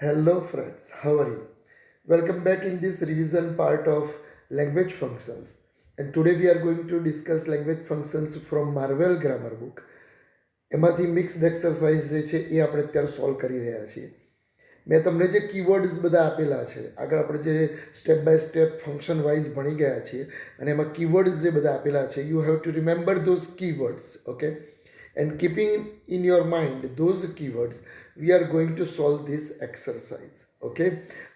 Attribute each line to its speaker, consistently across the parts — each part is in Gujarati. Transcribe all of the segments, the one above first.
Speaker 1: Hello friends, how are you? Welcome back in this revision part of language functions. And today we are going to discuss language functions from Marvel Grammar book. એમાંથી મિક્સ્ડ એક્સરસાઇઝ જે છે એ આપણે અત્યારે સોલ્વ કરી રહ્યા છીએ. મેં તમને જે કીવર્ડ્સ બધા આપેલા છે આગળ આપણે જે step by step function wise ભણી ગયા છીએ અને એમાં કીવર્ડ્સ જે બધા આપેલા છે you have two remember those keywords okay and keeping in your mind those keywords we are going to solve this exercise okay.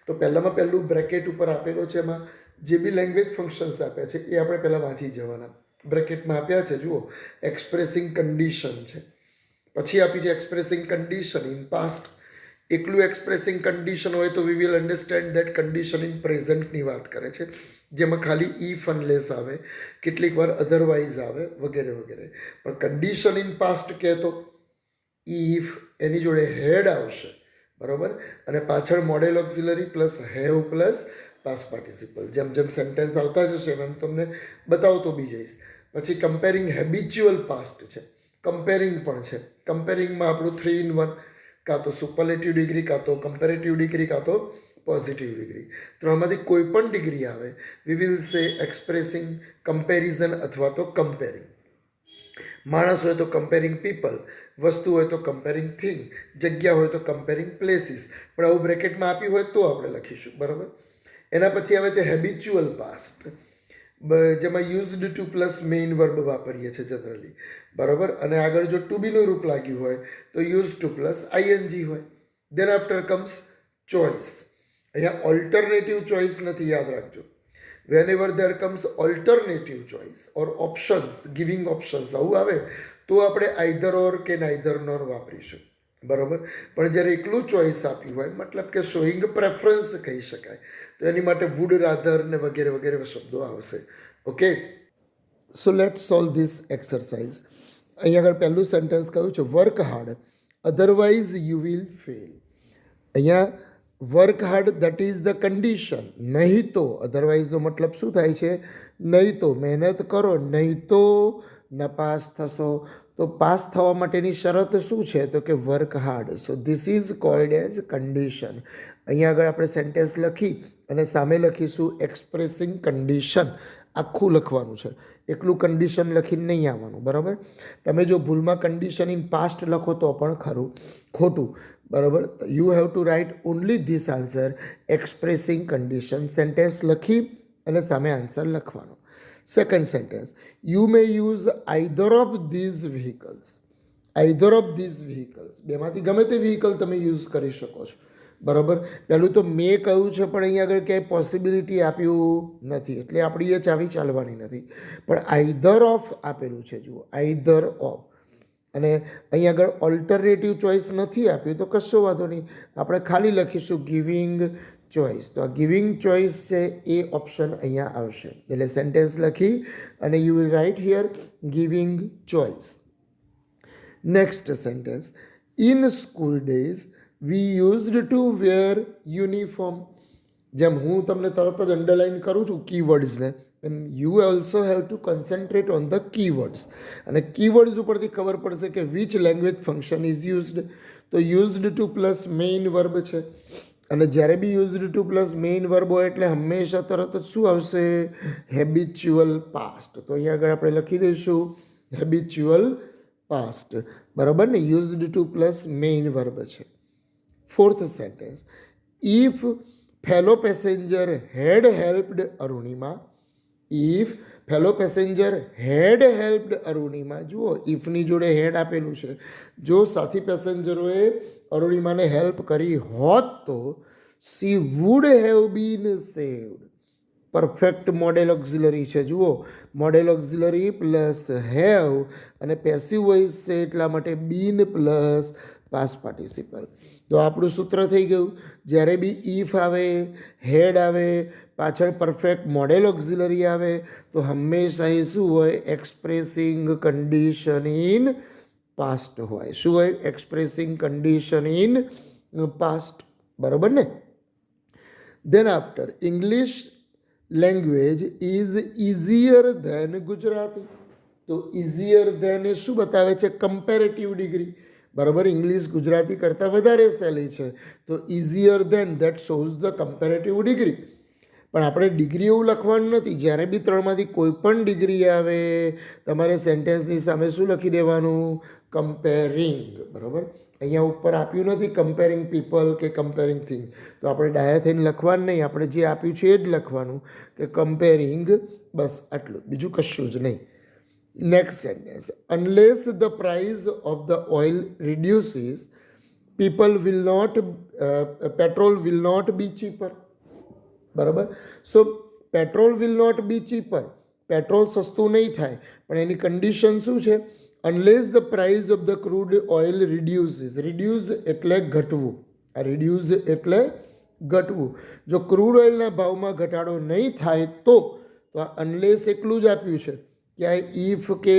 Speaker 1: તો પહેલામાં પહેલું બ્રેકેટ ઉપર આપેલો છે એમાં જે બી લેંગ્વેજ ફંક્શન્સ આપ્યા છે એ આપણે પહેલાં વાંચી જવાના. બ્રેકેટમાં આપ્યા છે જુઓ એક્સપ્રેસિંગ કન્ડિશન છે, પછી આપ્યું છે એક્સપ્રેસિંગ કન્ડિશન ઇન પાસ્ટ. એકલું એક્સપ્રેસિંગ કન્ડિશન હોય તો we will understand that condition in પ્રેઝન્ટની વાત કરે છે, જેમાં ખાલી ઇફ અનલેસ આવે, કેટલીક વાર અધરવાઇઝ આવે વગેરે વગેરે. પણ કન્ડિશન ઇન પાસ્ટ કહેતો ઇફ એની જોડે હેડ આવશે બરાબર, અને પાછળ modal auxiliary plus have plus past participle. જેમ જેમ સેન્ટેન્સ આવતા જશે એમ તમને બતાવતો બી જઈશ. પછી કમ્પેરિંગ હેબિચ્યુઅલ પાસ્ટ છે, કમ્પેરિંગ પણ છે. કમ્પેરિંગમાં આપણું 3 in 1, કાં તો સુપરલેટિવ ડિગ્રી, કાં તો કમ્પેરેટિવ ડિગ્રી, કાં તો પોઝિટિવ ડિગ્રી. ત્રણમાંથી કોઈ પણ ડિગ્રી આવે વી વિલ સે એક્સપ્રેસિંગ, કમ્પેરિઝન અથવા તો કમ્પેરિંગ. માણસ હોય તો કમ્પેરિંગ પીપલ, વસ્તુ હોય તો કમ્પેરિંગ થિંગ, જગ્યા હોય તો કમ્પેરિંગ પ્લેસીસ. પણ આવું બ્રેકેટમાં આપ્યું હોય તો આપણે લખીશું બરાબર. એના પછી આવે છે હેબિચ્યુઅલ પાસ્ટ, જેમાં used to plus main verb વાપરીએ છીએ જનરલી બરાબર. અને આગળ જો ટુ બીનું રૂપ લાગ્યું હોય તો યુઝ ટુ પ્લસ આઈએનજી હોય. Then after comes choice. અહીંયા ઓલ્ટરનેટિવ ચોઇસ નથી, યાદ રાખજો. whenever there comes alternative choice or options, giving options આવું આવે તો આપણે આઈધર ઓર કે નાઈધર નોર વાપરીશું બરાબર. પણ જ્યારે એકલું ચોઈસ આપ્યું હોય મતલબ કે શોઈંગ પ્રેફરન્સ કહી શકાય, તો એની માટે વુડ રાધર ને વગેરે વગેરે શબ્દો આવશે okay. So let solve this exercise. અહીં આગળ પહેલું સેન્ટેન્સ કહ્યું છે work hard otherwise you will fail. અહીંયા work hard that is the condition, નહીં તો અધરવાઇઝનો મતલબ શું થાય છે, નહીં તો મહેનત કરો નહીં તો નપાસ થશો. તો પાસ થવા માટેની શરત શું છે તો કે work hard. So this is called as condition. અહીંયા આગળ આપણે સેન્ટેન્સ લખી અને સામે લખીશું એક્સપ્રેસિંગ કન્ડિશન. આખું લખવાનું છે, એકલું કન્ડિશન લખીને નહીં આવવાનું બરાબર. તમે જો ભૂલમાં કન્ડિશન ઇન પાસ્ટ લખો તો પણ ખરું ખોટું બરાબર. You have to write only this answer expressing condition. Sentence લખી અને સામે આન્સર લખવાનો. Second sentence you may use either of these vehicles. Either of these vehicles બેમાંથી ગમે તે વ્હીકલ તમે યુઝ કરી શકો છો બરાબર. પહેલું તો મેં કહ્યું છે પણ અહીંયા આગળ ક્યાંય પોસિબિલિટી આપ્યું નથી એટલે આપણી એ ચાવી ચાલવાની નથી. પણ આઈધર ઓફ આપેલું છે જુઓ, આઈધર ઓફ. અને અહીં આગળ ઓલ્ટરનેટિવ ચોઇસ નથી આપ્યું તો કશો વાંધો નહીં, આપણે ખાલી લખીશું ગિવિંગ ચોઇસ. તો આ ગિવિંગ ચોઇસ છે એ ઓપ્શન અહીંયા આવશે. એટલે સેન્ટેન્સ લખી અને you will write here giving choice. Next sentence in school days we used to wear uniform. જેમ હું તમને તરત જ અંડરલાઇન કરું છું કીવર્ડ્સને, એમ you also have to concentrate on the keywords. અને કીવર્ડ્સ ઉપરથી ખબર પડશે કે which language function is used. તો used to plus main verb છે, અને જ્યારે be used to plus main verb હોય એટલે હંમેશા તરત જ શું આવશે, હેબિચ્યુઅલ પાસ્ટ. તો અહીંયા આગળ આપણે લખી દઈશું હેબિચ્યુઅલ પાસ્ટ બરાબર ને, used to plus main verb છે. Fourth sentence if fellow passenger had helped Arunima. If fellow passenger had helped Arunima. જુઓ ઇફની જોડે હેડ આપેલું છે. જો સાથી પેસેન્જરોએ અરુણિમાને હેલ્પ કરી હોત તો she would have been saved. Perfect model auxiliary છે જુઓ, મોડેલ ઓક્ઝિલરી પ્લસ હેવ અને પેસિવ વોઇસ છે એટલા માટે બીન પ્લસ પાસ્ટ પાર્ટિસિપલ. તો આપણું સૂત્ર થઈ ગયું, જ્યારે બી ઇફ આવે, હેડ આવે, પાછળ પરફેક્ટ મોડેલ ઓક્ઝિલરી આવે તો હંમેશા એ શું હોય, એક્સપ્રેસિંગ કન્ડિશન ઇન પાસ્ટ હોય. શું હોય, એક્સપ્રેસિંગ કન્ડિશન ઇન પાસ્ટ બરાબર ને. Then after English language is easier than Gujarati. તો ઇઝીયર ધેન એ શું બતાવે છે, કમ્પેરેટિવ ડિગ્રી બરાબર, ઇંગ્લિશ ગુજરાતી કરતાં વધારે સહેલી છે. તો easier than that shows the comparative degree. પણ આપણે ડિગ્રી એવું લખવાનું નથી. જ્યારે બી ત્રણમાંથી કોઈ પણ ડિગ્રી આવે તમારે સેન્ટેન્સની સામે શું લખી દેવાનું? કમ્પેરિંગ. બરાબર, અહીંયા ઉપર આપ્યું નથી કમ્પેરિંગ પીપલ કે કમ્પેરિંગ થિંગ, તો આપણે ડાયા થઈને લખવાનું નહીં. આપણે જે આપ્યું છે એ જ લખવાનું કે કમ્પેરિંગ, બસ આટલું, બીજું કશું જ નહીં. Next sentence, unless the price of the oil reduces people will not petrol will not be cheaper. બરાબર, so petrol will not be cheaper, petrol સસ્તું નહીં થાય, પણ એની કન્ડિશન શું છે? Unless the price of the crude oil reduces. Reduce એટલે ઘટવું, આ રિડ્યુસ એટલે ઘટવું. જો ક્રૂડ ઓઇલના ભાવમાં ઘટાડો નહીં થાય તો આ અનલેસ એટલું જ આપ્યું છે, ક્યાંય ઇફ કે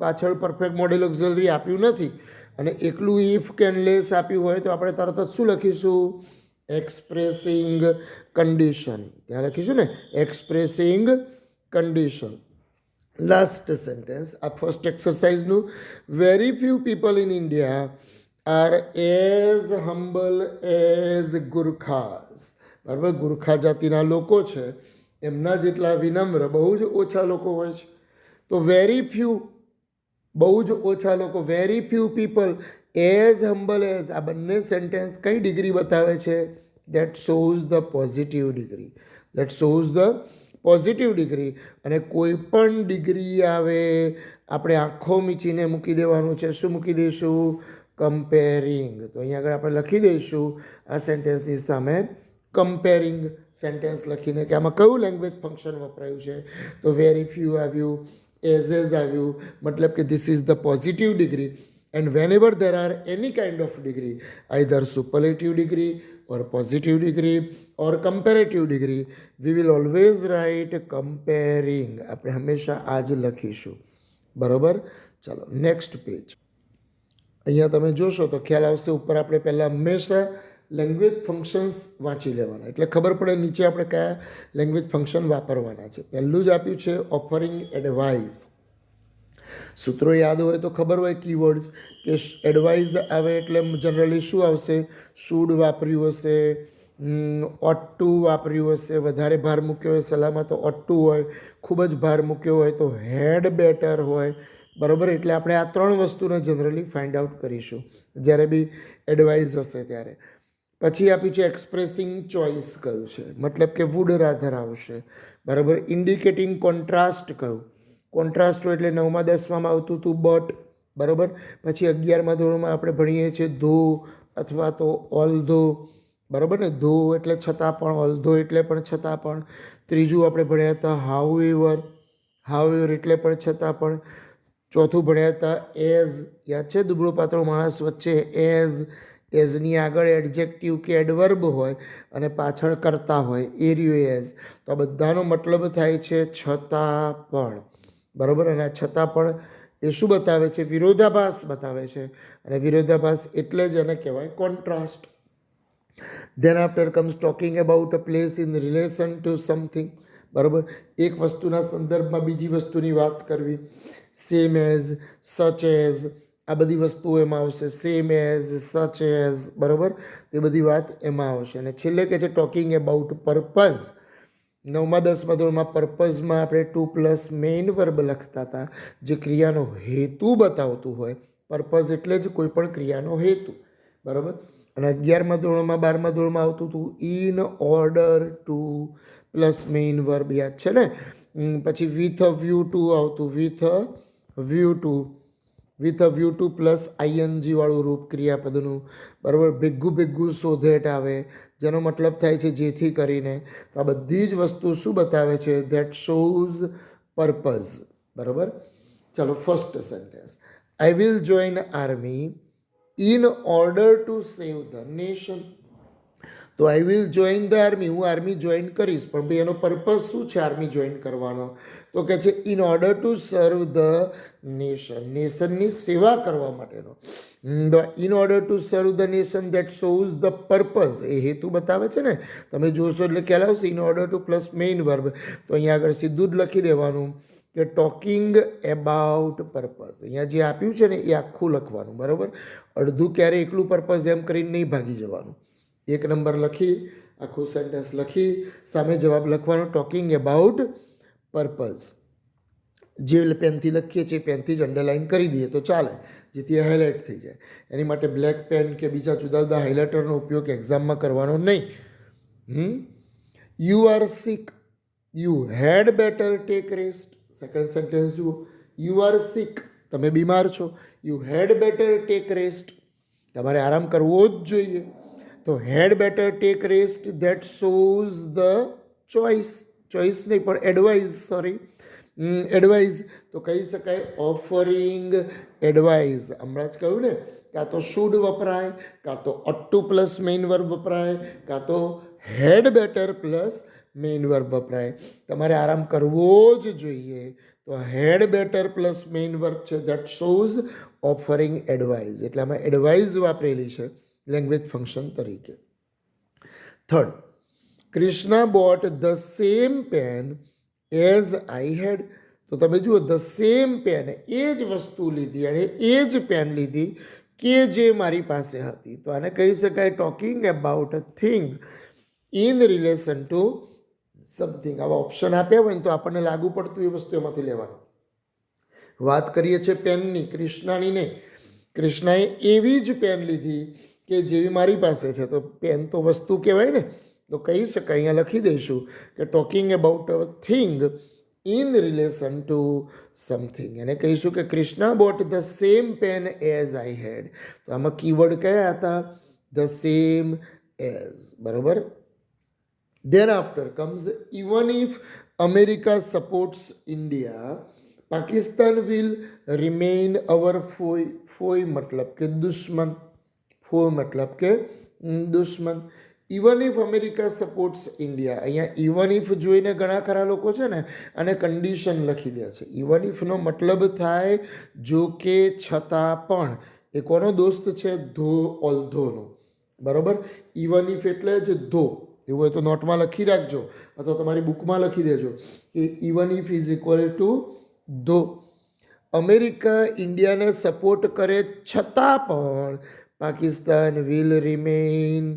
Speaker 1: પાછળ પરફેક્ટ મોડેલ ઓક્ઝિલરી આપ્યું નથી. અને એકલું ઇફ કે અનલેસ આપ્યું હોય તો આપણે તરત જ શું લખીશું? Expressing condition. ત્યાં લખીશું ને એક્સપ્રેસિંગ કન્ડિશન. લાસ્ટ સેન્ટેન્સ, આ ફર્સ્ટ એક્સરસાઇઝનું. Very few people in India are as humble as Gurkhas. બરાબર, ગુરખા જાતિના લોકો છે એમના જેટલા વિનમ્ર બહુ જ ઓછા લોકો હોય છે. તો વેરી ફ્યુ, બહુ જ ઓછા લોકો, very few people as humble as, આ બંને સેન્ટેન્સ કઈ ડિગ્રી બતાવે છે? That shows the positive degree. That shows the positive degree. અને કોઈ પણ ડિગ્રી આવે આપણે આંખો મીચીને મૂકી દેવાનું છે. શું મૂકી દઈશું? કમ્પેરિંગ. તો અહીંયા આગળ આપણે લખી દઈશું આ સેન્ટેન્સની સામે કમ્પેરિંગ સેન્ટેન્સ લખીને કે આમાં કયું લેંગ્વેજ ફંક્શન વપરાયું છે. તો વેરી ફ્યુ આવ્યું, એઝ આવ્યું, મતલબ કે this is the positive degree. And વેનેવર there are any kind of degree, either superlative degree or positive degree or comparative degree, we will always write comparing. આપણે હંમેશા આ જ લખીશું. બરાબર, ચાલો નેક્સ્ટ પેજ. અહીંયા તમે જોશો તો ખ્યાલ આવશે. ઉપર આપણે પહેલાં હંમેશા લેંગ્વેજ ફંક્શન્સ વાંચી લેવાના, એટલે ખબર પડે નીચે આપણે કયા લેંગ્વેજ ફંક્શન વાપરવાના છે. પહેલું જ આપ્યું છે ઓફરિંગ એડવાઇસ. સૂત્રો યાદ હોય તો ખબર હોય કીવર્ડ્સ કે એડવાઇઝ આવે એટલે જનરલી શું આવશે? શુડ વાપર્યું હશે, ઓટ ટુ વાપર્યું હશે, વધારે ભાર મૂક્યો હોય સલાહમાં તો ઓટ ટુ હોય, ખૂબ જ ભાર મૂક્યો હોય તો હેડ બેટર હોય. બરાબર, એટલે આપણે આ ત્રણ વસ્તુને જનરલી ફાઇન્ડ આઉટ કરીશું જ્યારે બી એડવાઇઝ હશે ત્યારે. પછી આપ્યું છે એક્સપ્રેસિંગ ચોઇસ કયું છે, મતલબ કે વુડ રાધર આવશે. બરાબર, ઇન્ડિકેટિંગ કોન્ટ્રાસ્ટ કયું? કોન્ટ્રાસ્ટ એટલે 9મા 10મામાં આવતું હતું બટ. બરાબર, પછી 11મા ધોરણમાં આપણે ભણીએ છીએ ધો અથવા તો ઓલ્ધો. બરાબર ને, ધો એટલે છતાં પણ, ઓલ્ધો એટલે પણ છતાં પણ. ત્રીજું આપણે ભણ્યા હતા હાઉ એવર, હાઉ એવર એટલે પણ છતાં પણ. ચોથું ભણ્યા હતા એઝ, યાદ છે? દુબળો પાતળો માણસ વચ્ચે એઝ, એઝની આગળ એડજેક્ટિવ કે એડવર્બ હોય અને પાછળ કરતા હોય, એ રહ્યું એઝ. તો આ બધાનો મતલબ થાય છે છતાં પણ. બરાબર, અને આ છતાં પણ એ શું બતાવે છે? વિરોધાભાસ બતાવે છે. અને વિરોધાભાસ એટલે જ એને કહેવાય contrast. Than after comes talking about a place in relation to something. બરાબર, એક વસ્તુના સંદર્ભમાં બીજી વસ્તુની વાત કરવી. સેમ એઝ, સચ એઝ, આ બધી વસ્તુઓ એમાં આવશે. Same as, such as. બરાબર, એ બધી વાત એમાં આવશે. અને છેલ્લે કે છે ટોકિંગ અબાઉટ પર્પઝ. 9મા 10મા ધોરણમાં પર્પઝમાં આપણે ટુ પ્લસ મેઇન વર્બ લખતા હતા, જે ક્રિયાનો હેતુ બતાવતું હોય. પર્પઝ એટલે જ કોઈ પણ ક્રિયાનો હેતુ. બરાબર, અને 11મા ધોરણમાં 12મા ધોરણમાં આવતું હતું in order to plus main verb, યાદ છે ને? પછી વિથ અ વ્યૂ ટુ આવતું, with a view two, with a view two plus ING વાળું રૂપ ક્રિયાપદનું. બરાબર, ભેગું ભેગું શોધેટ આવે, જેનો મતલબ થાય છે જેથી કરીને. તો આ બધી જ વસ્તુ શું બતાવે છે? That shows purpose. બરાબર, ચાલો first sentence, I will join army in order to save the nation. તો I will join the army, હું આર્મી જોઈન કરીશ, પણ ભાઈ એનો પર્પઝ શું છે આર્મી જોઈન કરવાનો? તો કે છે in order to serve the nation, નેશનની સેવા કરવા માટેનો. In order to serve the nation, that shows the purpose, એ હેતુ બતાવે છે ને. તમે જોશો એટલે ખ્યાલ આવશે. In order to plus main verb, તો અહીંયા આગળ સીધું જ લખી દેવાનું કે ટોકિંગ એબાઉટ પર્પઝ. અહીંયા જે આપ્યું છે ને એ આખું લખવાનું, બરાબર. અડધું ક્યારે એકલું પર્પઝ એમ કરીને નહીં ભાગી જવાનું. 1 નંબર લખી, આખું સેન્ટેન્સ લખી, સામે જવાબ લખવાનો ટોકિંગ એબાઉટ પર્પઝ. જે પેનથી લખીએ છીએ પેનથી જ અંડરલાઇન કરી દઈએ તો ચાલે, જેથી હાઇલાઇટ થઈ જાય. એની માટે બ્લેક પેન કે બીજા જુદા જુદા હાઇલાઇટરનો ઉપયોગ એક્ઝામમાં કરવાનો નહીં. You are sick, you had better take rest. Second sentence જુઓ, યુ આર સિક, તમે બીમાર છો, you had better take rest, તમારે આરામ કરવો જ જોઈએ. તો had better take rest, that shows the choice, choice નહીં પણ એડવાઇઝ, સોરી, એડવાઇઝ. તો કહી શકાય ઓફરિંગ એડવાઇઝ. હમણાં જ કહ્યું ને, કાં તો શુડ વપરાય, કાં તો ought to plus main verb વપરાય, કાં તો had better plus main verb વપરાય. તમારે આરામ કરવો જ જોઈએ, તો had better plus main verb છે, ધેટ શોઝ ઓફરિંગ એડવાઇઝ. એટલે આમાં એડવાઇઝ વાપરેલી છે લેંગ્વેજ ફંક્શન તરીકે. Third, Krishna bought the same pen as I had. તો તમે જુઓ, ધ સેમ પેન, એ જ વસ્તુ લીધી, અને એ જ પેન લીધી કે જે મારી પાસે હતી. તો આને કહી શકાય talking about a thing in relation to something. આવા ઓપ્શન આપ્યા હોય ને તો આપણને લાગુ પડતું એ વસ્તુ એમાંથી લેવાની. વાત કરીએ છીએ પેનની, કૃષ્ણાની નહીં. કૃષ્ણાએ એવી જ પેન લીધી કે જેવી મારી પાસે છે. તો પેન તો વસ્તુ કહેવાય ને, તો કહી શકાય, અહીંયા લખી દઈશું કે talking about a thing in relation to something. એને કહીશું કે Krishna bought the same pen as I had. તો આમાં કીવર્ડ કયા હતા? ધ સેમ એઝ, બરાબર. Then after comes, even if America supports India, Pakistan will remain our foe. Foe मतलब के दुश्मन, foe मतलब के दुश्मन. Even if America supports India. અહીંયા ઇવન ઇફ જોઈને ઘણા ખરા લોકો છે ને અને કન્ડિશન લખી દે છે. ઇવન ઇફનો મતલબ થાય જો કે, છતાં પણ. એ કોનો દોસ્ત છે? ધો ઓલ્ધોનો, બરાબર. ઇવન ઇફ એટલે જ ધો. એવું હોય તો નોટમાં લખી રાખજો, અથવા તમારી બુકમાં લખી દેજો કે even if is equal to ધો. અમેરિકા ઇન્ડિયાને સપોર્ટ કરે છતાં પણ પાકિસ્તાન વિલ રિમેઇન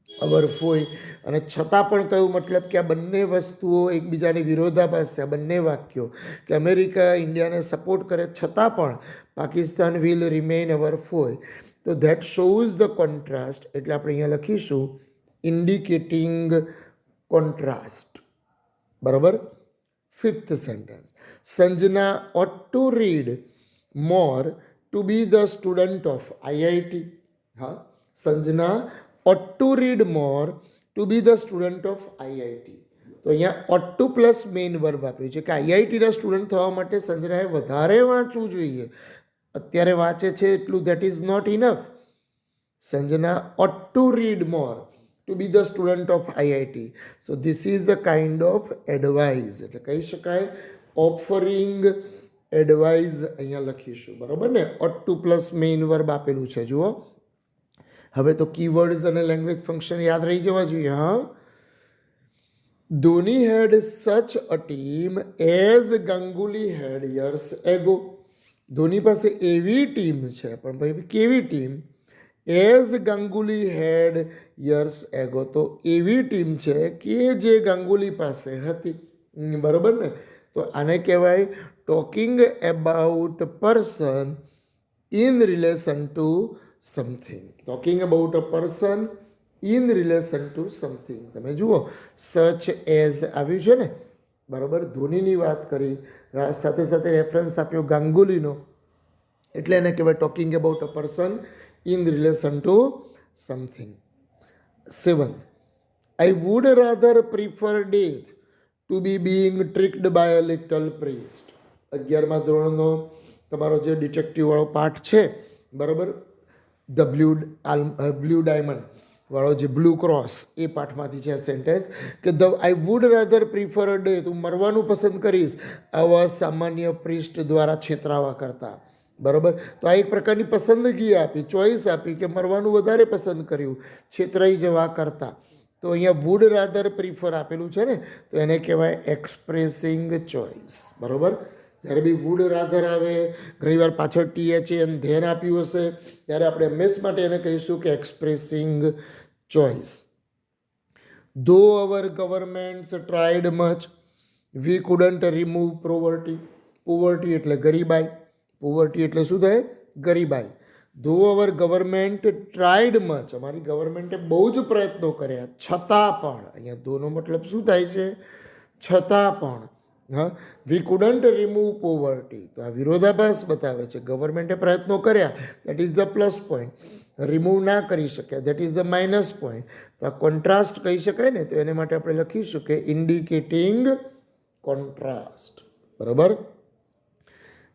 Speaker 1: અવર ફોય. અને છતાં પણ કયું મતલબ કે આ બંને વસ્તુઓ એકબીજાની વિરોધાભાસ છે. આ બંને વાક્યો કે અમેરિકા ઇન્ડિયાને સપોર્ટ કરે છતાં પણ પાકિસ્તાન વિલ રિમેઇન અવર ફોય. તો ધેટ શોઝ ધ કોન્ટ્રાસ્ટ. એટલે આપણે અહીંયા લખીશું ઇન્ડિકેટિંગ કોન્ટ્રાસ્ટ, બરાબર. Fifth sentence, Sanjana ought to read more to be the student of IIT. હા, Sanjana ought to read more to be the student of IIT. તો અહીંયા ought to plus main verb આપ્યું છે કે આઈઆઈટીના સ્ટુડન્ટ થવા માટે સંજનાએ વધારે વાંચવું જોઈએ. અત્યારે વાંચે છે એટલું, that is not enough. Sanjana ought to read more to be the student of IIT. So this is the kind of advice. એટલે કહી શકાય ઓફરિંગ એડવાઇઝ અહીંયા લખીશું, બરાબર ને. ought to plus main verb આપેલું છે, જુઓ. હવે તો કીવર્ડ્સ અને લેંગ્વેજ ફંક્શન યાદ રહી જવા જોઈએ. હા, ધોની હેડ સચ અ ટીમ એઝ ગાંગુલી હેડ યર્સ એગો. ધોની પાસે એવી ટીમ છે, પણ ભાઈ કેવી ટીમ? એઝ ગાંગુલી હેડ યર્સ એગો. તો એવી ટીમ છે કે જે ગાંગુલી પાસે હતી, બરાબર ને. તો આને કહેવાય talking about person in relation to something. Talking about a person in relation to something. તમે જુઓ, સચ એઝ આવ્યું છે ને, બરાબર. ધોનીની વાત કરી, સાથે સાથે રેફરન્સ આપ્યો ગાંગુલીનો, એટલે એને કહેવાય talking about a person in relation to something. Seventh, I would rather prefer death to be being tricked by a little priest. 11મા ધોરણનો તમારો જે ડિટેક્ટિવ વાળો પાઠ છે, બરાબર, ધ બ્લુ ડાયમંડ વાળો જે બ્લુ ક્રોસ, એ પાઠમાંથી છે આ સેન્ટેન્સ કે I would rather prefer a death. હું મરવાનું પસંદ કરીશ આવા સામાન્ય પ્રિસ્ટ દ્વારા છેતરાવા કરતાં, બરાબર. તો આ એક પ્રકારની પસંદગી આપી, ચોઈસ આપી કે મરવાનું વધારે પસંદ કર્યું છેતરાઈ જવા કરતાં. તો અહીંયા વુડ રાધર પ્રિફર આપેલું છે ને, તો એને કહેવાય એક્સપ્રેસિંગ ચોઇસ. બરાબર. જ્યારે બી વુડ રાધર આવે, ઘણીવાર પાછળ THAN ધેન આપ્યું હશે, ત્યારે આપણે હંમેશ માટે એને કહીશું કે expressing choice. Though our governments tried much, we couldn't remove poverty. Poverty એટલે ગરીબાઈ. પોવર્ટી એટલે શું થાય? ગરીબાઈ. ધો અવર ગવર્મેન્ટ ટ્રાઈડ મચ, અમારી ગવર્મેન્ટે બહુ જ પ્રયત્નો કર્યા, છતાં પણ. અહીંયા ધોનો મતલબ શું થાય છે? છતાં પણ. હા, વી કુડન્ટ રિમૂવ પોવર્ટી, તો આ વિરોધાભાસ બતાવે છે. ગવર્મેન્ટે પ્રયત્નો કર્યા, that is the plus point. Remove ના કરી શક્યા, that is the minus point. તો આ કોન્ટ્રાસ્ટ કહી શકાય ને, તો એને માટે આપણે લખીશું કે ઇન્ડિકેટિંગ કોન્ટ્રાસ્ટ. બરાબર.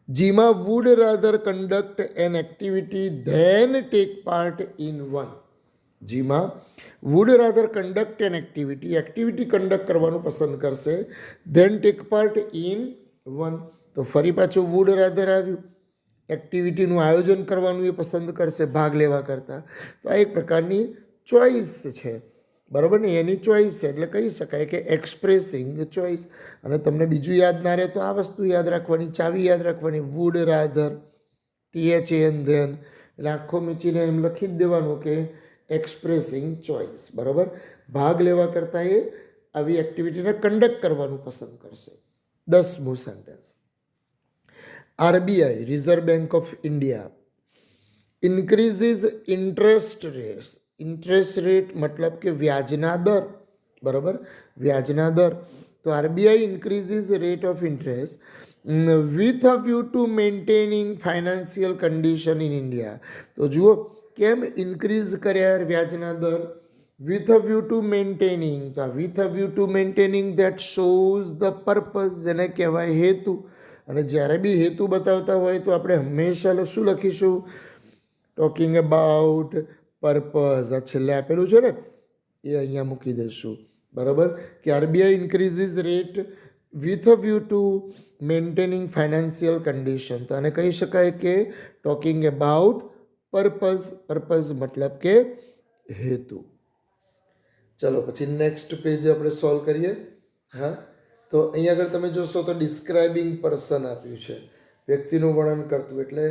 Speaker 1: જીમાં would rather conduct an activity than take part in one. જીમાં would rather conduct an activity conduct કરવાનું પસંદ કરશે, than take part in one. તો ફરી પાછું વુડ રાધર આવ્યું, એક્ટિવિટીનું આયોજન કરવાનું એ પસંદ કરશે ભાગ લેવા કરતાં. તો આ એક પ્રકારની ચોઈસ છે. બરાબર ને, એની ચોઈસ છે, એટલે કહી શકાય કે એક્સપ્રેસિંગ ચોઈસ. અને તમને બીજું યાદ ના રહે તો આ વસ્તુ યાદ રાખવાની, ચાવી યાદ રાખવાની, વુડ રાધર, THAN ધેન, એટલે આખો મીચીને એમ લખી જ દેવાનું કે એક્સપ્રેસિંગ ચોઈસ. બરાબર. ભાગ લેવા કરતાં એ આવી એક્ટિવિટીને કન્ડક્ટ કરવાનું પસંદ કરશે. 10મું sentence. RBI, reserve bank of India, increases interest rates. Interest rate મતલબ કે વ્યાજના દર. બરાબર. વ્યાજના દર. તો RBI increases rate of interest with a view to maintaining financial condition in India. તો જુઓ કેમ ઇન્ક્રીઝ કર્યા વ્યાજના દર? With a view to maintaining. તો આ with a view to maintaining that shows the purpose, જેને કહેવાય હેતુ. અને જ્યારે બી હેતુ બતાવતા હોય તો આપણે હંમેશા શું લખીશું? Talking about purpose. આ છેલ્લે આપેલું છે ને, એ અહીંયા મૂકી દઈશું. બરાબર. કે RBI increases rate with a view to maintaining financial condition. તો આને કહી શકાય કે ટોકિંગ અબાઉટ પર્પઝ. પર્પઝ મતલબ કે હેતુ. ચલો પછી નેક્સ્ટ પેજ આપણે સોલ્વ કરીએ. હા, તો અહીંયા આગળ તમે જોશો તો ડિસ્ક્રાઇબિંગ પર્સન આપ્યું છે, વ્યક્તિનું વર્ણન કરતું. એટલે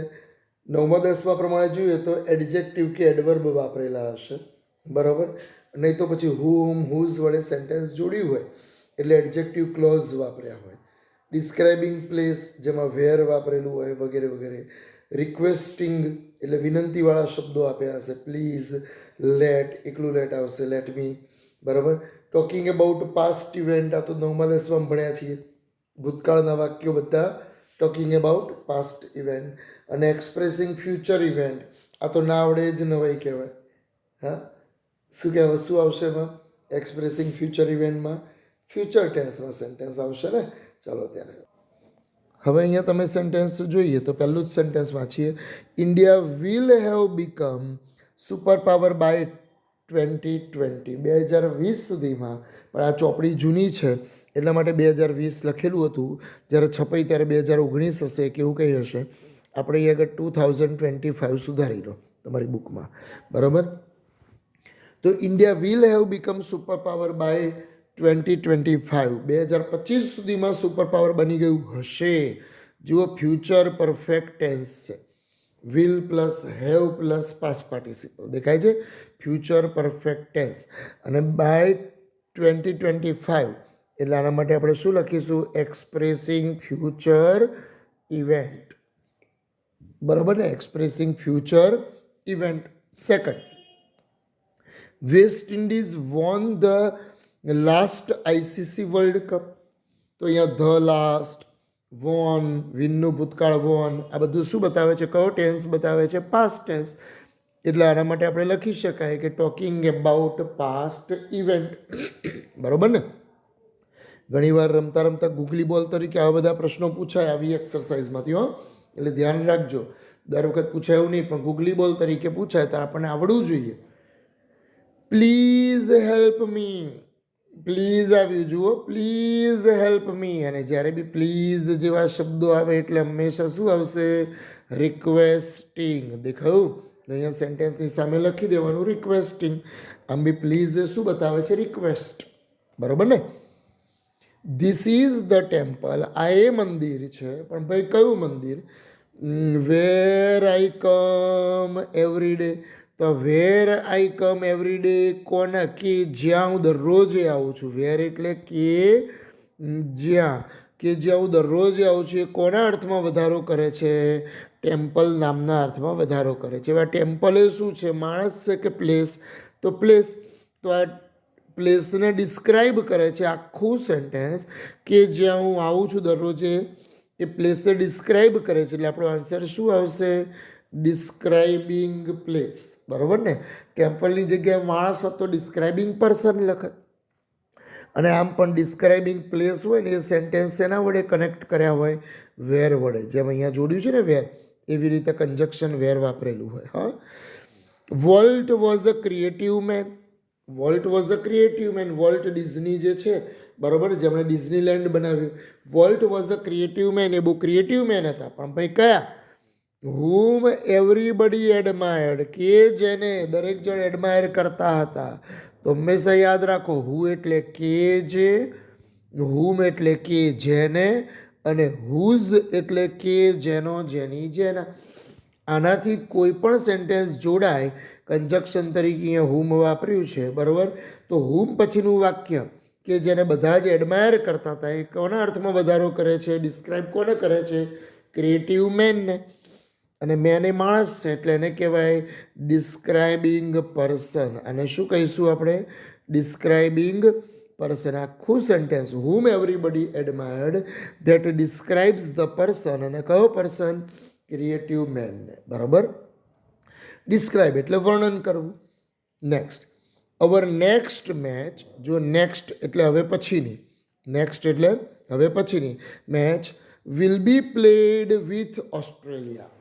Speaker 1: 9મા 10મા પ્રમાણે જોઈએ તો એડજેક્ટિવ કે એડવર્બ વાપરેલા હશે. બરાબર. નહીં તો પછી હુમ, હુઝ વડે સેન્ટેન્સ જોડ્યું હોય એટલે એડજેક્ટિવ ક્લોઝ વાપર્યા હોય. ડિસ્ક્રાઇબિંગ પ્લેસ, જેમાં વેર વાપરેલું હોય, વગેરે વગેરે. રિક્વેસ્ટિંગ એટલે વિનંતીવાળા શબ્દો આપ્યા હશે. પ્લીઝ, લેટ, એકલું લેટ આવશે, લેટ મી. બરાબર. ટોકિંગ અબાઉટ પાસ્ટ ઇવેન્ટ, આ તો 9મા 10મા ભણ્યા છીએ. ભૂતકાળના વાક્યો બધા ટોકિંગ અબાઉટ પાસ્ટ ઇવેન્ટ. અને એક્સપ્રેસિંગ ફ્યુચર ઇવેન્ટ, આ તો ના આવડે જ નવાઈ કહેવાય. હા, શું કહેવાય? શું આવશે એમાં? એક્સપ્રેસિંગ ફ્યુચર ઇવેન્ટમાં ફ્યુચર ટેન્સના સેન્ટેન્સ આવશે ને. ચાલો ત્યારે હવે અહીંયા તમે સેન્ટેન્સ જોઈએ તો પહેલું જ સેન્ટેન્સ વાંચીએ. India will have become super power by 2020. 2020 સુધીમાં. પણ આ ચોપડી જૂની છે એટલા માટે 2020 લખેલું હતું. જ્યારે છપાઈ ત્યારે 2019 હશે કે એવું કંઈ હશે. આપણે અહીં આગળ 2025 સુધારી લો તમારી બુકમાં. બરાબર. તો India will have become super power by 2025. 2025 સુધીમાં સુપર પાવર બની ગયું હશે. જુઓ, ફ્યુચર પરફેક્ટ ટેન્સ છે. Will plus have plus past participle દેખાય છે. Future perfect tense. અને બાય 2025 એટલે આના માટે આપણે શું લખીશું? Expressing future event. બરાબર ને, expressing future event. Second, West Indies won the last ICC World Cup. તો અહીંયા ધ લાસ્ટ, વોન, વિનનું ભૂતકાળ વોન, આ બધું શું બતાવે છે? કયો ટેન્સ બતાવે છે? Past tense. એટલે આના માટે આપણે લખી શકાય કે ટોકિંગ અબાઉટ પાસ્ટ ઇવેન્ટ. બરાબર ને. ઘણીવાર રમતા રમતા ગુગલી બોલ તરીકે આવા બધા પ્રશ્નો પૂછાય આવી એક્સરસાઇઝમાંથી. હો, એટલે ધ્યાન રાખજો. દર વખત પૂછાય એવું નહીં, પણ ગુગલી બોલ તરીકે પૂછાય તો આપણને આવડવું જોઈએ. Please help me. પ્લીઝ આવ્યું, જુઓ, પ્લીઝ હેલ્પ મી. અને જ્યારે બી પ્લીઝ જેવા શબ્દો આવે એટલે હંમેશા શું આવશે? રિક્વેસ્ટિંગ. દેખાયું? અહીંયા સેન્ટેન્સની સામે લખી દેવાનું રિક્વેસ્ટિંગ. આમ બી પ્લીઝ શું બતાવે છે? રિક્વેસ્ટ. બરાબર ને? This is the temple. આ એ મંદિર છે, પણ ભાઈ કયું મંદિર? વેર આઈ કમ એવરી ડે. તો વેર આઈ કમ એવરી ડે કોના? કે જ્યાં હું દરરોજે આવું છું. વેર એટલે કે જ્યાં, કે જ્યાં હું દરરોજ આવું છું. એ કોના અર્થમાં વધારો કરે છે? ટેમ્પલ નામના અર્થમાં વધારો કરે છે. એવા ટેમ્પલ એ શું છે? માણસ છે કે પ્લેસ? તો પ્લેસ. તો આ પ્લેસને ડિસ્ક્રાઇબ કરે છે આખું સેન્ટેન્સ, કે જ્યાં હું આવું છું દરરોજે એ પ્લેસને ડિસ્ક્રાઇબ કરે છે. એટલે આપણો આન્સર શું આવશે? Describing place. બરાબર ને? ટેમ્પલની જગ્યાએ માણસ હોત તો ડિસ્ક્રાઇબિંગ પર્સન લખત. અને આમ પણ ડિસ્ક્રાઇબિંગ પ્લેસ હોય ને એ સેન્ટેન્સ એના વડે કનેક્ટ કર્યા હોય? વેર વડે. જેમ અહીંયા જોડ્યું છે ને વેર, એવી રીતે કન્જક્શન વેર વાપરેલું હોય. હા. Walt was a creative man. Walt was a creative man. Walt Disney જે છે, બરાબર, જેમણે ડિઝનીલેન્ડ બનાવ્યું, Walt was a creative man. એ બહુ ક્રિએટિવ મેન હતા. પણ ભાઈ કયા? Whom everybody admired. કે જેને દરેક જણ એડમાયર કરતા હતા. તો હંમેશા યાદ રાખો, હુ એટલે કે જે, હુમ એટલે કે જેને, અને હુઝ એટલે કે જેનો, જેની, જેના. આનાથી કોઈ પણ સેન્ટેન્સ જોડાય. કન્જક્શન તરીકે અહીંયા હુમ વાપર્યું છે, બરાબર. તો હુમ પછીનું વાક્ય કે જેને બધા જ એડમાયર કરતા હતા, એ કોના અર્થમાં વધારો કરે છે? ડિસ્ક્રાઇબ કોને કરે છે? ક્રિએટિવ મેનને. અને મેન એ માણસ છે, એટલે એને કહેવાય ડિસ્ક્રાઇબિંગ પર્સન. અને શું કહીશું આપણે? Describing person. આખું sentence whom everybody admired that describes the person. અને કયો પર્સન? ક્રિએટિવ મેનને. બરાબર. ડિસ્ક્રાઇબ એટલે વર્ણન કરવું. Next, our next match. જો નેક્સ્ટ એટલે હવે પછીની, નેક્સ્ટ એટલે હવે પછીની match will be played with Australia.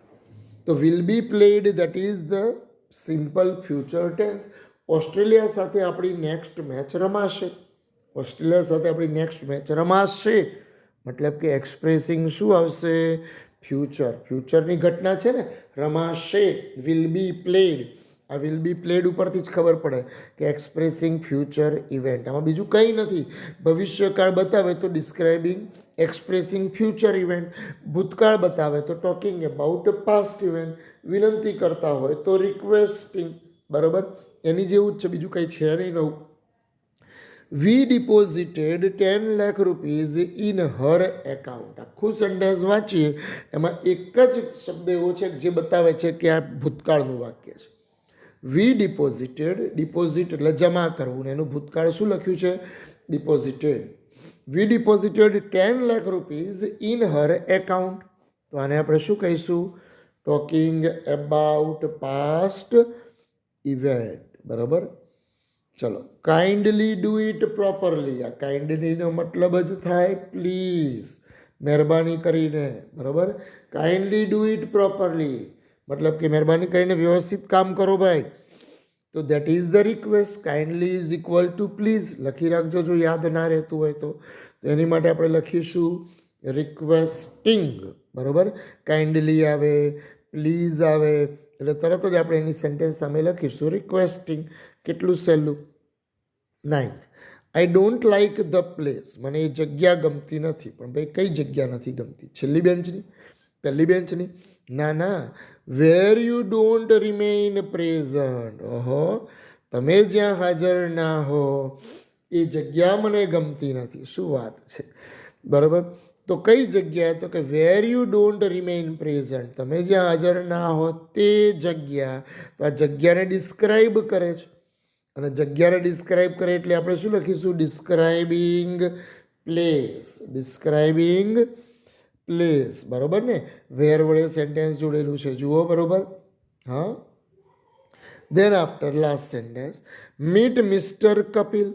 Speaker 1: તો will be played, that is the simple future tense. Australia સાથે આપણી નેક્સ્ટ મેચ રમાશે. ઓસ્ટ્રેલિયા સાથે આપણી નેક્સ્ટ મેચ રમાશે. મતલબ કે એક્સપ્રેસિંગ શું આવશે? ફ્યુચર. ફ્યુચરની ઘટના છે ને, રમાશે, વિલ બી પ્લેડ. આ વિલ બી પ્લેડ ઉપરથી જ ખબર પડે કે એક્સપ્રેસિંગ ફ્યુચર ઇવેન્ટ. આમાં બીજું કંઈ નથી. ભવિષ્યકાળ બતાવે તો ડિસ્ક્રાઇબિંગ એક્સપ્રેસિંગ ફ્યુચર ઇવેન્ટ. ભૂતકાળ બતાવે તો ટોકિંગ અબાઉટ પાસ્ટ ઇવેન્ટ. વિનંતી કરતા હોય તો રિક્વેસ્ટિંગ. બરાબર. એની જેવું જ છે, બીજું કંઈ છે નહીં નવું. We deposited 10 lakh rupees in her account. આખું સેન્ટેન્સ વાંચીએ એમાં એક જ શબ્દ એવો છે જે બતાવે છે કે આ ભૂતકાળનું વાક્ય છે. વી ડિપોઝિટેડ, ડિપોઝિટ એટલે જમા કરવું, એનું ભૂતકાળ શું લખ્યું છે? Deposited. We deposited 10 lakh rupees in her account. તો આને આપણે શું કહીશું? Talking about past event. બરાબર. ચલો, કાઇન્ડલી ડુ ઇટ પ્રોપરલી. આ કાઇન્ડલીનો મતલબ જ થાય પ્લીઝ, મહેરબાની કરીને. બરાબર. કાઇન્ડલી ડુ ઇટ પ્રોપરલી મતલબ કે મહેરબાની કરીને વ્યવસ્થિત કામ કરો ભાઈ. તો that is the request. Kindly is equal to please. લખી રાખજો જો યાદ ના રહેતું હોય તો. એની માટે આપણે લખીશું રિક્વેસ્ટિંગ. બરાબર. કાઇન્ડલી આવે, પ્લીઝ આવે, એટલે તરત જ આપણે એની સેન્ટેન્સ સામે લખીશું રિક્વેસ્ટિંગ. કેટલું સહેલું. 9th, I don't like the place. મને એ જગ્યા ગમતી નથી. પણ ભાઈ કઈ જગ્યા નથી ગમતી? છેલ્લી બેન્ચની? પહેલી બેન્ચની? ના ના, વેર યુ ડોન્ટ રિમેઇન પ્રેઝન્ટ. ઓહો, તમે જ્યાં હાજર ના હો એ જગ્યા મને ગમતી નથી. શું વાત છે. બરાબર. તો કઈ જગ્યા? તો કે વેર યુ ડોન્ટ રિમેઇન પ્રેઝન્ટ. તમે જ્યાં હાજર ના હો તે જગ્યા. તો આ જગ્યાને ડિસ્ક્રાઇબ કરે છે. અને જગ્યાને ડિસ્ક્રાઇબ કરે એટલે આપણે શું લખીશું? Describing place. Describing place. બરાબર ને? વેર વડે સેન્ટેન્સ જોડેલું છે, જુઓ. બરાબર. હા. Then after last sentence, meet mister Kapil.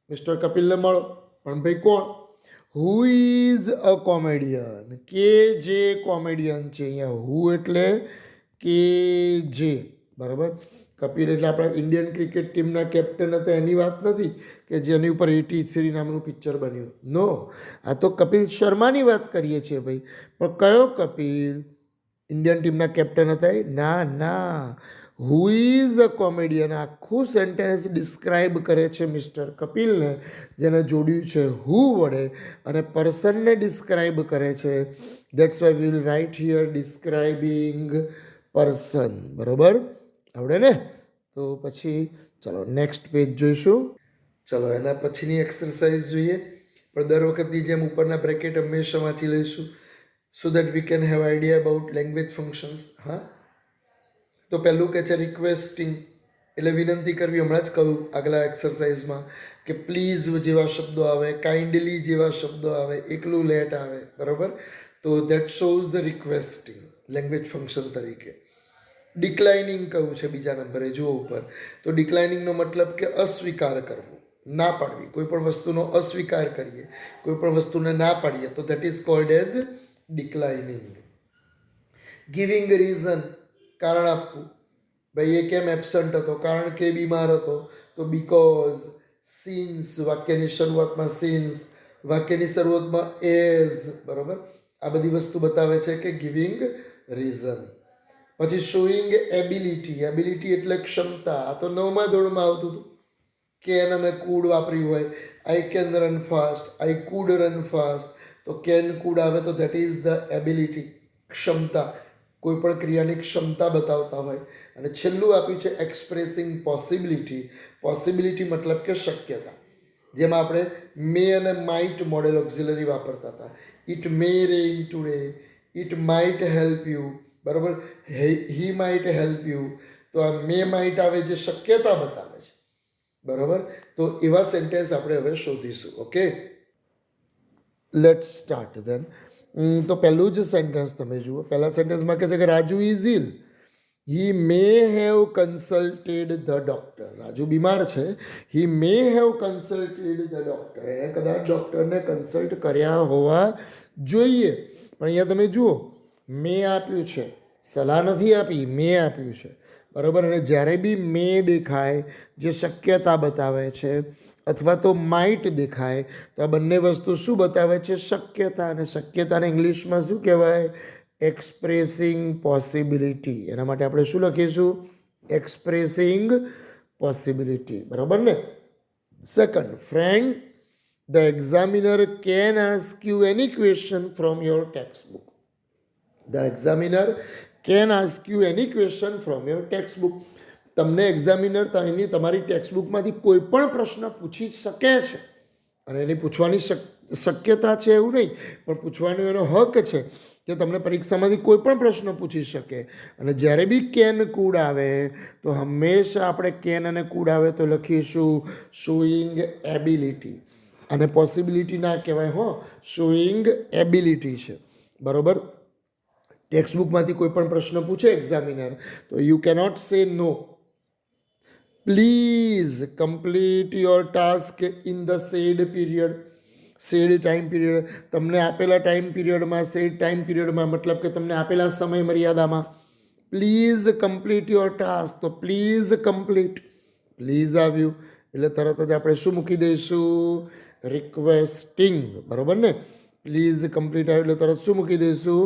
Speaker 1: Mister કપિલને મળો. પણ ભાઈ કોણ? Who is a comedian. કે જે કોમેડિયન છે. અહીંયા હુ એટલે કે જે. બરાબર. કપિલ એટલે આપણા ઇન્ડિયન ક્રિકેટ ટીમના કેપ્ટન હતા એની વાત નથી કે જેની ઉપર 83 નામનું પિક્ચર બન્યું. નો, આ તો કપિલ શર્માની વાત કરીએ છીએ ભાઈ. પણ કયો કપિલ? ઇન્ડિયન ટીમના કેપ્ટન હતા એ? ના ના, હુ ઇઝ અ કોમેડિયન, આખું સેન્ટેન્સ ડિસ્ક્રાઇબ કરે છે મિસ્ટર કપિલને, જેને જોડ્યું છે હુ વડે, અને પર્સનને ડિસ્ક્રાઇબ કરે છે. That's why we will write here describing person. બરોબર, આવડે ને? તો પછી ચલો નેક્સ્ટ પેજ જોઈશું. ચલો એના પછીની એક્સરસાઇઝ જોઈએ, પણ દર વખતની જેમ ઉપરના બ્રેકેટ હંમેશા વાંચી લઈશું, so that we can have idea about language functions. હા, તો પહેલું કે છે રિક્વેસ્ટિંગ, એટલે વિનંતી કરવી. હમણાં જ કહ્યું આગલા એક્સરસાઇઝમાં કે પ્લીઝ જેવા શબ્દો આવે, કાઇન્ડલી જેવા શબ્દો આવે, એકલું લેટ આવે. બરાબર, તો that shows the requesting language function તરીકે. ડિક્લાઇનિંગ કહ્યું છે બીજા નંબરે, જુઓ ઉપર. તો ડિક્લાઇનિંગનો મતલબ કે અસ્વીકાર કરવો, ના પાડવી. કોઈ પણ વસ્તુનો અસ્વીકાર કરીએ, કોઈ પણ વસ્તુને ના પાડીએ, તો that is called as declining. Giving reason, કારણ આપવું. ભાઈ એ કેમ એબસન્ટ હતો? કારણ કે બીમાર હતો. તો બીકોઝ. સિન્સ, વાક્યની શરૂઆતમાં સિન્સ, વાક્યની શરૂઆતમાં એઝ. બરોબર, આ બધી વસ્તુ બતાવે છે કે ગિવિંગ રીઝન. પછી શોઈંગ એબિલિટી, એબિલિટી એટલે ક્ષમતા. આ તો 9મા ધોરણમાં આવતું હતું. કેન અને કુડ વાપર્યું હોય. I can run fast, I could run fast. તો કેન કુડ આવે તો દેટ ઇઝ ધ એબિલિટી, ક્ષમતા. કોઈ પણ ક્રિયાની ક્ષમતા બતાવતા હોય. અને છેલ્લું આપ્યું છે એક્સપ્રેસિંગ પોસિબિલિટી. પોસિબિલિટી મતલબ કે શક્યતા. જેમાં આપણે મે અને માઇટ મોડેલ ઓક્ઝિલરી વાપરતા હતા. It may rain today, it might help you. બરાબર, હી માઇટ હેલ્પ યુ. તો આ મે માઇટ આવે જે શક્યતા બતાવે છે. બરાબર, તો એવા સેન્ટેન્સ આપણે હવે શોધીશું. Okay, let's start then. તો પહેલું જ સેન્ટેન્સ તમે જુઓ. પહેલા સેન્ટેન્સમાં કહે છે કે Raju is ill, he may have consulted the doctor. Raju બીમાર છે. He may have consulted the doctor. એણે કદાચ ડૉક્ટરને કન્સલ્ટ કર્યા હોવા જોઈએ. પણ અહીંયા તમે જુઓ, મેં આપ્યું છે, સલાહ નથી આપી, મેં આપ્યું છે. બરાબર, અને જ્યારે બી મેં દેખાય જે શક્યતા બતાવે છે, અથવા તો માઇટ દેખાય, તો આ બંને વસ્તુ શું બતાવે છે? શક્યતા. અને શક્યતાને ઇંગ્લિશમાં શું કહેવાય? Expressing possibility. એના માટે આપણે શું લખીશું? Expressing possibility. બરાબર ને? Second, friend, the examiner can ask you any question from your text book. The examiner can ask you any question from your text book. તમને એક્ઝામિનર તમારી ટેક્સ્ટ બુકમાંથી કોઈ પણ પ્રશ્ન પૂછી શકે છે. અને એની પૂછવાની શક્યતા છે એવું નહીં, પણ પૂછવાનો એનો હક છે કે તમને પરીક્ષામાંથી કોઈ પણ પ્રશ્ન પૂછી શકે. અને જ્યારે બી કેન કુડ આવે તો હંમેશા આપણે કેન અને કુડ આવે તો લખીશું શોઈંગ એબિલિટી. અને પોસિબિલિટી ના કહેવાય, હો, શોઈંગ એબિલિટી છે. બરાબર, ટેક્સ્ટબુકમાંથી કોઈ પણ પ્રશ્ન પૂછે એક્ઝામિનર તો you cannot say no. Please complete your task in the said period. Said time period, તમને આપેલા ટાઈમ પીરિયડમાં, સેડ ટાઈમ પીરિયડમાં મતલબ કે તમને આપેલા સમય મર્યાદામાં. Please complete your task. તો પ્લીઝ કમ્પ્લીટ, પ્લીઝ આવ્યું એટલે તરત જ આપણે શું મૂકી દઈશું? રિક્વેસ્ટિંગ. બરાબર ને? પ્લીઝ કમ્પ્લીટ આવ્યું એટલે તરત શું મૂકી દઈશું?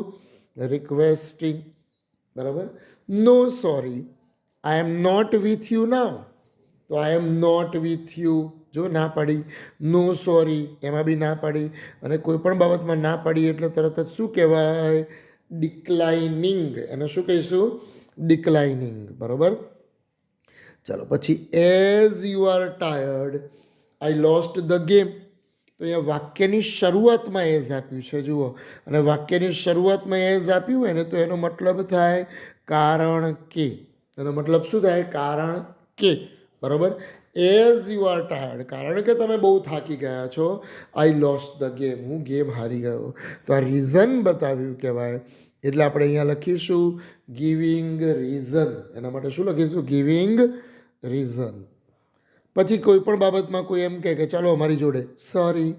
Speaker 1: રિક્વેસ્ટિંગ. બરાબર. No sorry, I am not with you now. તો I am not with you, જો ના પાડી. નો સોરી, એમાં બી ના પાડી. અને કોઈ પણ બાબતમાં ના પાડી એટલે તરત જ શું કહેવાય? ડિક્લાઇનિંગ. એને શું કહીશું? ડિક્લાઇનિંગ. બરાબર. ચાલો પછી, as you are tired I lost the game. તો અહીંયા વાક્યની શરૂઆતમાં એઝ આપ્યું છે, જુઓ. અને વાક્યની શરૂઆતમાં એઝ આપ્યું હોય ને તો એનો મતલબ થાય કારણ કે. એનો મતલબ શું થાય? કારણ કે. બરાબર, એઝ યુ આર ટાયર્ડ, કારણ કે તમે બહુ થાકી ગયા છો. આઈ લોસ્ટ ધ ગેમ, હું ગેમ હારી ગયો. તો આ રીઝન બતાવ્યું કહેવાય. એટલે આપણે અહીંયા લખીશું ગિવિંગ રીઝન. એના માટે શું લખીશું? Giving reason. પછી કોઈ પણ બાબતમાં કોઈ એમ કહે કે ચાલો અમારી જોડે, સોરી.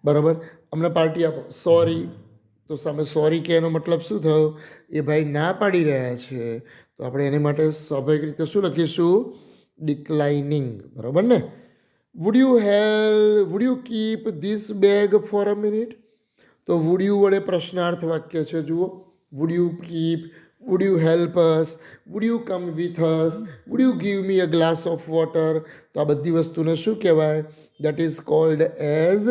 Speaker 1: બરાબર, અમને પાર્ટી આપો, સોરી. તો સામે સોરી કે એનો મતલબ શું થયો? એ ભાઈ ના પાડી રહ્યા છે. તો આપણે એની માટે સ્વાભાવિક રીતે શું લખીશું? ડિક્લાઇનિંગ. બરાબર ને? Would you keep this bag for a minute. તો વુડ યુ વડે પ્રશ્નાર્થ વાક્ય છે, જુઓ. Would you keep, would you help us, would you come with us, would you give me a glass of water. તો આ બધી વસ્તુને શું કહેવાય? That is called as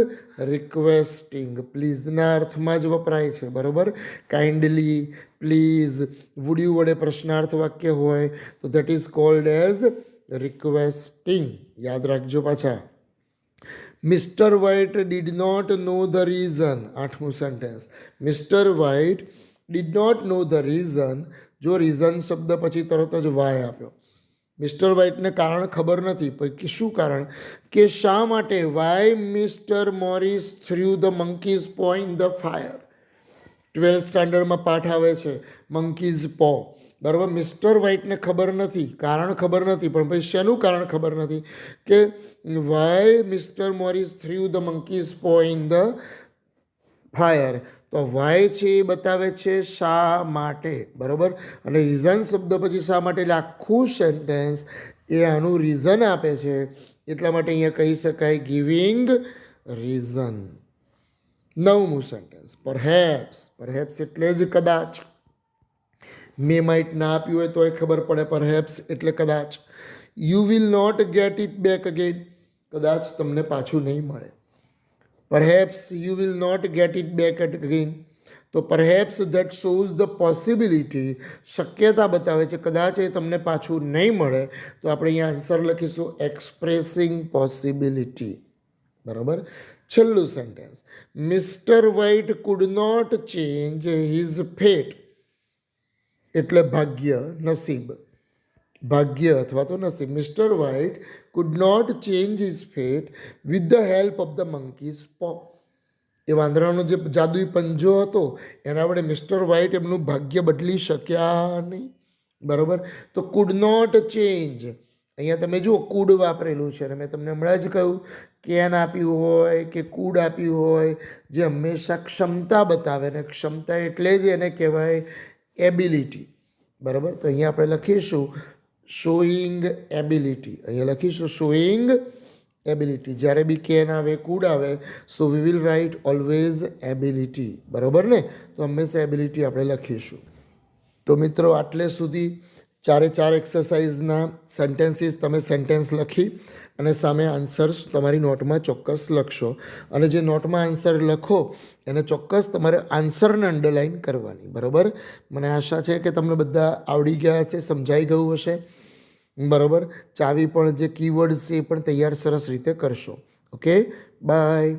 Speaker 1: requesting. પ્લીઝના અર્થમાં જ વપરાય છે, બરાબર. કાઇન્ડલી, પ્લીઝ, વુડ યુ વડે પ્રશ્નાર્થ વાક્ય હોય તો that is called as requesting. યાદ રાખજો પાછા. Mister White did not know the reason. 8મું sentence. Mister White did not know the reason. જો રીઝન શબ્દ પછી તરત જ વાય આપ્યો. મિસ્ટર વ્હાઇટને કારણ ખબર નથી. પછી શું કારણ? કે શા માટે? Why Mr Morris threw the monkey's paw in the fire. 12th સ્ટાન્ડર્ડમાં પાઠ આવે છે મંકીઝ પો, બરાબર. મિસ્ટર વ્હાઇટને ખબર નથી, કારણ ખબર નથી, પણ પછી શેનું કારણ ખબર નથી? કે why Mr Morris threw the monkey's paw in the fire. તો વાય છે એ બતાવે છે શા માટે, બરાબર. અને રીઝન શબ્દ પછી શા માટે, એટલે આખું સેન્ટેન્સ એ આનું રીઝન આપે છે. એટલા માટે અહીંયા કહી શકાય ગિવિંગ રીઝન. 9મું સેન્ટેન્સ. પરહેપ્સ. પરહેપ્સ એટલે જ કદાચ. મે માઇટ ના આપ્યું હોય તોય ખબર પડે પરહેપ્સ એટલે કદાચ. You will not get it back again. કદાચ તમને પાછું નહીં મળે. Perhaps you will not get it back again. તો perhaps that shows the possibility, શક્યતા બતાવે છે, કદાચ એ તમને પાછું નહીં મળે. તો આપણે અહીંયા આન્સર લખીશું એક્સપ્રેસિંગ પોસિબિલિટી, બરાબર. છેલ્લું સેન્ટેન્સ. Mister White could not change his fate. એટલે ભાગ્ય, નસીબ. ભાગ્ય અથવા તો નસીબ. Mr White could not change his fate with the help of the monkey's paw. એ વાંદરાનો જે જાદુઈ પંજો હતો એના વડે મિસ્ટર વ્હાઇટ એમનું ભાગ્ય બદલી શક્યા નહીં, બરાબર. તો કુડ નોટ ચેન્જ. અહીંયા તમે જુઓ કુડ વાપરેલું છે, અને મેં તમને હમણાં જ કહ્યું કેન આપ્યું હોય કે કુડ આપ્યું હોય જે હંમેશા ક્ષમતા બતાવે, ને ક્ષમતા એટલે જ એને કહેવાય એબિલિટી, બરાબર. તો અહીંયા આપણે લખીશું શોઈંગ એબિલિટી. અહીંયા લખીશું શોઈંગ એબિલિટી. જ્યારે બી કેન આવે, કુડ આવે, so we will write always ability, બરાબર ને. તો હંમેશા એબિલિટી આપણે લખીશું. તો મિત્રો આટલે સુધી 4 એક્સરસાઇઝના સેન્ટેન્સીસ તમે સેન્ટેન્સ લખી અને સામે આન્સર્સ તમારી નોટમાં ચોક્કસ લખશો. અને જે નોટમાં આન્સર લખો એને ચોક્કસ તમારે આન્સરને અંડરલાઇન કરવાની, બરાબર. મને આશા છે કે તમને બધા આવડી ગયા હશે, સમજાઈ ગયું હશે, બરાબર. ચાવી પણ જે કીવર્ડ્સ છે એ પણ તૈયાર સરસ રીતે કરશો. Okay, by.